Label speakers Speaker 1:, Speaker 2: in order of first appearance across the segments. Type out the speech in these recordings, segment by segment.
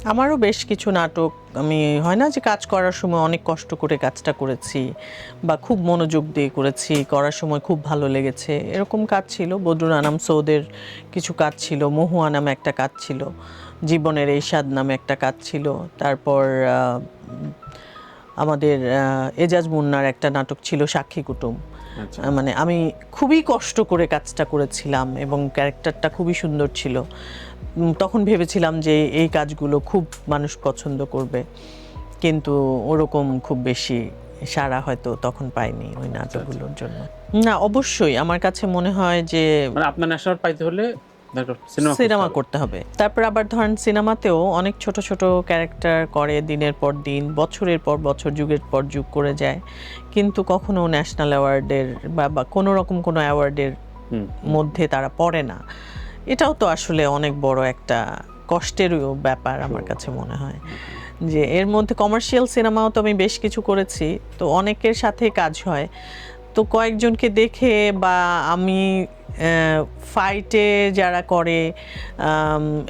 Speaker 1: আমারও বেশ কিছু নাটক আমি হয় না যে কাজ করার সময় অনেক কষ্ট করে কাজটা করেছি বা খুব মনোযোগ দিয়ে করেছি, করার সময় খুব ভালো লেগেছে, এরকম কাজ ছিল। বদরুল আনাম সৌদের কিছু কাজ ছিল, মহুয়া নামে একটা কাজ ছিল, জীবনের এই স্বাদ নামে একটা কাজ ছিল, তারপর আমাদের এজাজ মুন্নার একটা নাটক ছিল সাক্ষী কুটুম। মানে আমি খুবই কষ্ট করে কাজটা করেছিলাম এবং ক্যারেক্টারটা খুবই সুন্দর ছিল। তখন ভেবেছিলাম যে এই কাজগুলো খুব মানুষ পছন্দ করবে, কিন্তু ওরকম খুব বেশি সাড়া হয়তো তখন পাইনি ওই নাটকগুলোর জন্য। না, অবশ্যই আমার কাছে মনে হয় যে
Speaker 2: মানে আপনার ন্যাশনাল পাইতে হলে
Speaker 1: সিনেমা করতে হবে। তারপর আবার ধরেন সিনেমাতেও অনেক ছোট ছোট ক্যারেক্টার করে, দিনের পর দিন, বছরের পর বছর, যুগের পর যুগ করে যায়, কিন্তু কখনো ন্যাশনাল অ্যাওয়ার্ডের বা কোনো রকম কোনো অ্যাওয়ার্ডের মধ্যে তারা পড়ে না। এটাও তো আসলে অনেক বড় একটা কষ্টের ব্যাপার আমার কাছে মনে হয়। যে এর মধ্যে কমার্শিয়াল সিনেমাও তো আমি বেশ কিছু করেছি, তো অনেকের সাথে কাজ হয়, তো কয়েকজনকে দেখে বা আমি ফাইটে যারা করে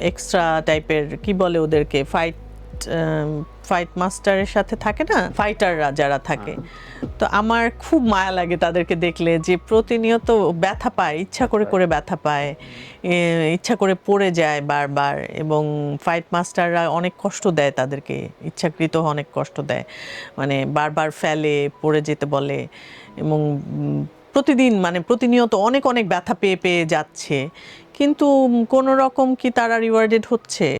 Speaker 1: এক্সট্রা টাইপের কি বলে ওদেরকে, ফাইট মাস্টারের সাথে থাকে না, ফাইটাররা যারা থাকে, তো আমার খুব মায়া লাগে তাদেরকে দেখলে, যে প্রতিনিয়ত ব্যথা পায়, ইচ্ছা করে করে ব্যথা পায়, ইচ্ছা করে পড়ে যায় বারবার, এবং ফাইট মাস্টাররা অনেক কষ্ট দেয় তাদেরকে, ইচ্ছাকৃত অনেক কষ্ট দেয়, মানে বারবার ফেলে, পড়ে যেতে বলে, এবং প্রতিদিন মানে প্রতিনিয়ত অনেক অনেক ব্যথা পেয়ে পেয়ে যাচ্ছে, কিন্তু কোনো রকম কি তারা রিওয়ার্ডেড হচ্ছে?